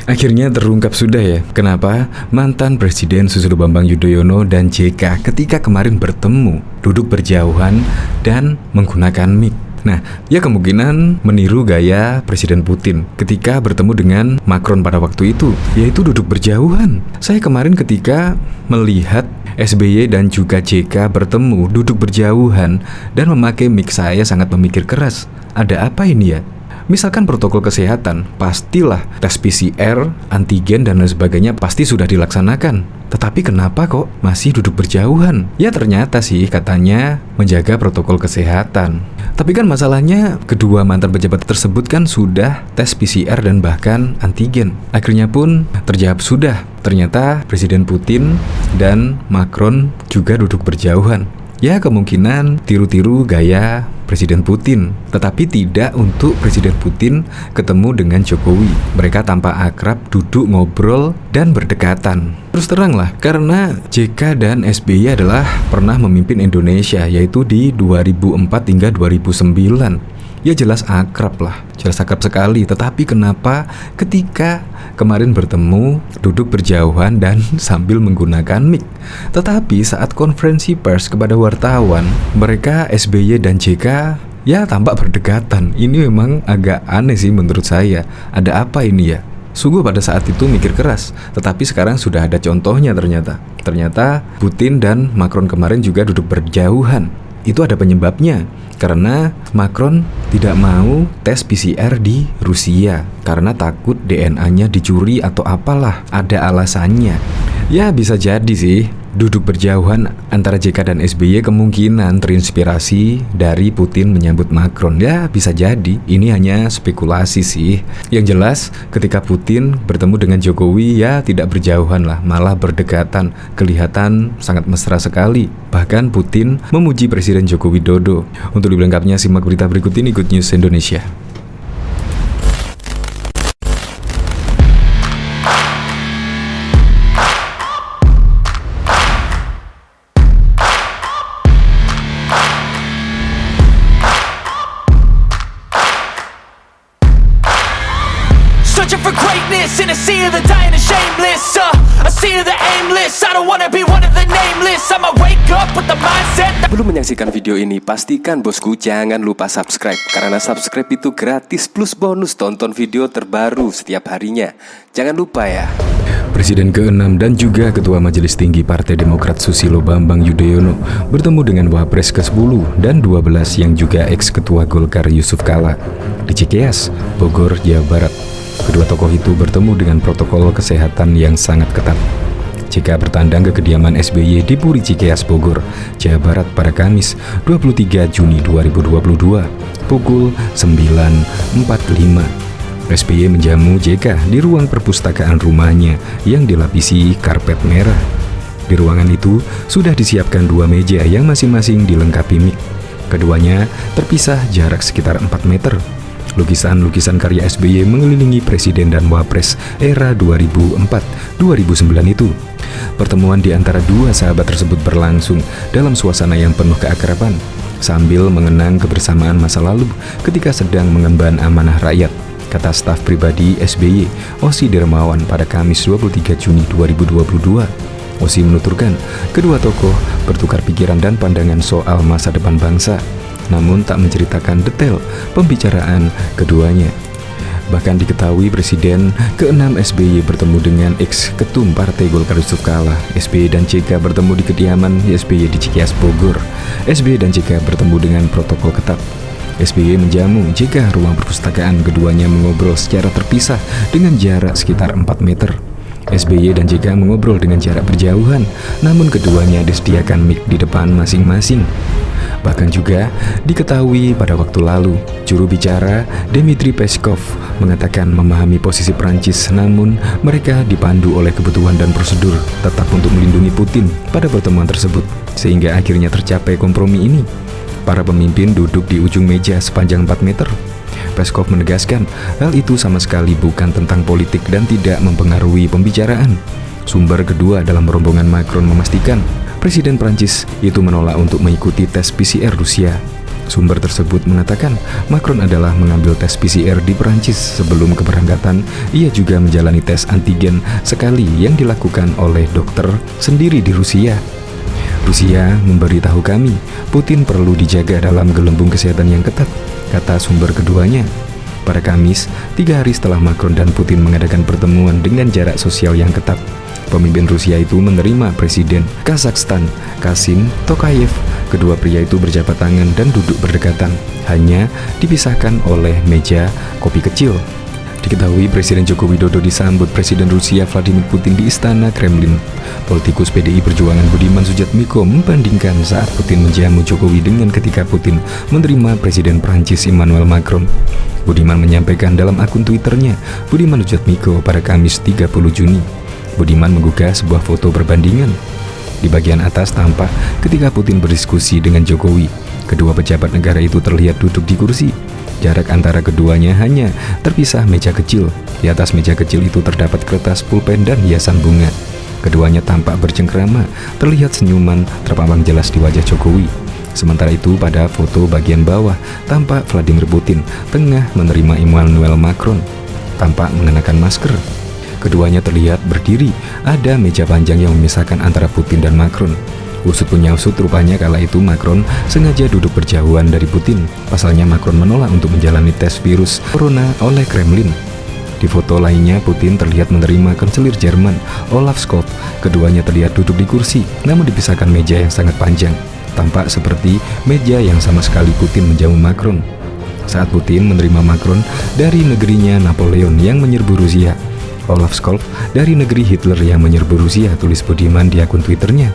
Akhirnya terungkap sudah ya, kenapa mantan Presiden Susilo Bambang Yudhoyono dan JK ketika kemarin bertemu, duduk berjauhan dan menggunakan mic. Nah, ya kemungkinan meniru gaya Presiden Putin ketika bertemu dengan Macron pada waktu itu, yaitu duduk berjauhan. Saya kemarin ketika melihat SBY dan juga JK bertemu, duduk berjauhan dan memakai mic, saya sangat memikir keras. Ada apa ini ya? Misalkan protokol kesehatan, pastilah tes PCR, antigen, dan lain sebagainya pasti sudah dilaksanakan. Tetapi kenapa kok masih duduk berjauhan? Ya ternyata sih katanya menjaga protokol kesehatan. Tapi kan masalahnya kedua mantan pejabat tersebut kan sudah tes PCR dan bahkan antigen. Akhirnya pun terjawab sudah. Ternyata Presiden Putin dan Macron juga duduk berjauhan. Ya kemungkinan tiru-tiru gaya Presiden Putin, tetapi tidak untuk Presiden Putin ketemu dengan Jokowi. Mereka tampak akrab, duduk ngobrol dan berdekatan. Terus terang lah, karena JK dan SBY adalah pernah memimpin Indonesia, yaitu di 2004 hingga 2009. Ya jelas akrab lah, jelas akrab sekali. Tetapi kenapa ketika kemarin bertemu, duduk berjauhan dan sambil menggunakan mic? Tetapi saat konferensi pers kepada wartawan, mereka SBY dan JK ya tampak berdekatan. Ini memang agak aneh sih menurut saya. Ada apa ini ya? Sungguh pada saat itu mikir keras. Tetapi sekarang sudah ada contohnya ternyata. Ternyata Putin dan Macron kemarin juga duduk berjauhan. Itu ada penyebabnya, karena Macron tidak mau tes PCR di Rusia karena takut DNA-nya dicuri atau apalah, ada alasannya. Ya bisa jadi sih, duduk berjauhan antara JK dan SBY kemungkinan terinspirasi dari Putin menyambut Macron. Ya bisa jadi, ini hanya spekulasi sih. Yang jelas ketika Putin bertemu dengan Jokowi ya tidak berjauhan lah, malah berdekatan. Kelihatan sangat mesra sekali. Bahkan Putin memuji Presiden Joko Widodo. Untuk lebih lengkapnya simak berita berikut ini, Good News Indonesia. Searching for greatness in a sea of the dying and shameless, a sea of the aimless. I don't wanna be one of the nameless. I'ma wake up with the mindset. Belum menyaksikan video ini, pastikan bosku jangan lupa subscribe, karena subscribe itu gratis plus bonus tonton video terbaru setiap harinya. Jangan lupa ya. Presiden ke-6 dan juga Ketua Majelis Tinggi Partai Demokrat Susilo Bambang Yudhoyono bertemu dengan Wapres ke-10 dan 12 yang juga ex-Ketua Golkar Yusuf Kala di Cikeas, Bogor, Jawa Barat. Kedua tokoh itu bertemu dengan protokol kesehatan yang sangat ketat. JK bertandang ke kediaman SBY di Puri Cikeas, Bogor, Jawa Barat pada Kamis 23 Juni 2022 pukul 9.45. SBY menjamu JK di ruang perpustakaan rumahnya yang dilapisi karpet merah. Di ruangan itu sudah disiapkan dua meja yang masing-masing dilengkapi mic. Keduanya terpisah jarak sekitar 4 meter. Lukisan-lukisan karya SBY mengelilingi Presiden dan Wapres era 2004-2009 itu. Pertemuan di antara dua sahabat tersebut berlangsung dalam suasana yang penuh keakraban, sambil mengenang kebersamaan masa lalu ketika sedang mengemban amanah rakyat, kata staf pribadi SBY, Osi Dermawan pada Kamis 23 Juni 2022. Osi menuturkan, kedua tokoh bertukar pikiran dan pandangan soal masa depan bangsa, namun tak menceritakan detail pembicaraan keduanya. Bahkan diketahui Presiden ke-6 SBY bertemu dengan ex-ketum Partai Golkar Yusuf Kala. SBY dan JK bertemu di kediaman SBY di Cikeas, Bogor. SBY dan JK bertemu dengan protokol ketat. SBY menjamu JK ruang perpustakaan, keduanya mengobrol secara terpisah dengan jarak sekitar 4 meter. SBY dan JK mengobrol dengan jarak berjauhan, namun keduanya disediakan mic di depan masing-masing. Bahkan juga diketahui pada waktu lalu, juru bicara Dmitry Peskov mengatakan memahami posisi Prancis, namun mereka dipandu oleh kebutuhan dan prosedur tetap untuk melindungi Putin pada pertemuan tersebut, sehingga akhirnya tercapai kompromi ini. Para pemimpin duduk di ujung meja sepanjang 4 meter. Peskov menegaskan hal itu sama sekali bukan tentang politik dan tidak mempengaruhi pembicaraan. Sumber kedua dalam rombongan Macron memastikan Presiden Prancis itu menolak untuk mengikuti tes PCR Rusia. Sumber tersebut mengatakan Macron adalah mengambil tes PCR di Perancis sebelum keberangkatan. Ia juga menjalani tes antigen sekali yang dilakukan oleh dokter sendiri di Rusia. Rusia memberitahu kami, Putin perlu dijaga dalam gelembung kesehatan yang ketat, kata sumber keduanya. Pada Kamis, 3 hari setelah Macron dan Putin mengadakan pertemuan dengan jarak sosial yang ketat, pemimpin Rusia itu menerima Presiden Kazakhstan, Kasim Tokayev. Kedua pria itu berjabat tangan dan duduk berdekatan, hanya dipisahkan oleh meja kopi kecil. Diketahui Presiden Joko Widodo disambut Presiden Rusia Vladimir Putin di Istana Kremlin. Politikus PDI Perjuangan Budiman Sujatmiko membandingkan saat Putin menjamu Jokowi dengan ketika Putin menerima Presiden Prancis Emmanuel Macron. Budiman menyampaikan dalam akun Twitternya, Budiman Sujatmiko pada Kamis 30 Juni. Budiman menggugah sebuah foto perbandingan. Di bagian atas tampak ketika Putin berdiskusi dengan Jokowi. Kedua pejabat negara itu terlihat duduk di kursi. Jarak antara keduanya hanya terpisah meja kecil. Di atas meja kecil itu terdapat kertas pulpen dan hiasan bunga. Keduanya tampak bercengkrama, terlihat senyuman terpampang jelas di wajah Jokowi. Sementara itu pada foto bagian bawah tampak Vladimir Putin tengah menerima Emmanuel Macron, tampak mengenakan masker. Keduanya terlihat berdiri, ada meja panjang yang memisahkan antara Putin dan Macron. Usut punya usut, rupanya kala itu Macron sengaja duduk berjauhan dari Putin. Pasalnya Macron menolak untuk menjalani tes virus corona oleh Kremlin. Di foto lainnya, Putin terlihat menerima kanselir Jerman, Olaf Scholz. Keduanya terlihat duduk di kursi, namun dipisahkan meja yang sangat panjang. Tampak seperti meja yang sama sekali Putin menjamu Macron. Saat Putin menerima Macron dari negerinya Napoleon yang menyerbu Rusia, Olaf Scholz dari negeri Hitler yang menyerbu Rusia, tulis Budiman di akun Twitternya.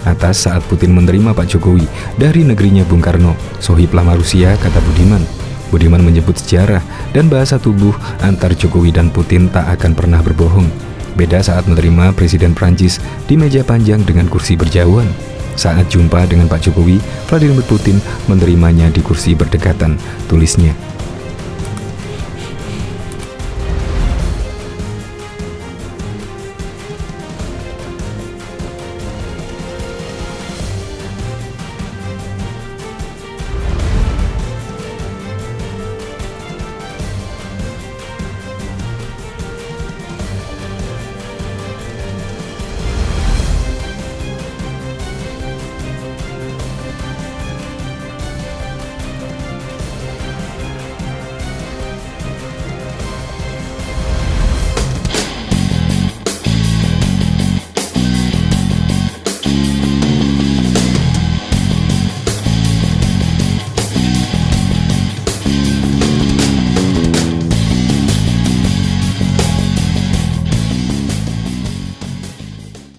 Atas saat Putin menerima Pak Jokowi dari negerinya Bung Karno, sohib lama Rusia, kata Budiman. Budiman menyebut sejarah dan bahasa tubuh antar Jokowi dan Putin tak akan pernah berbohong. Beda saat menerima Presiden Prancis di meja panjang dengan kursi berjauhan. Saat jumpa dengan Pak Jokowi, Vladimir Putin menerimanya di kursi berdekatan, tulisnya.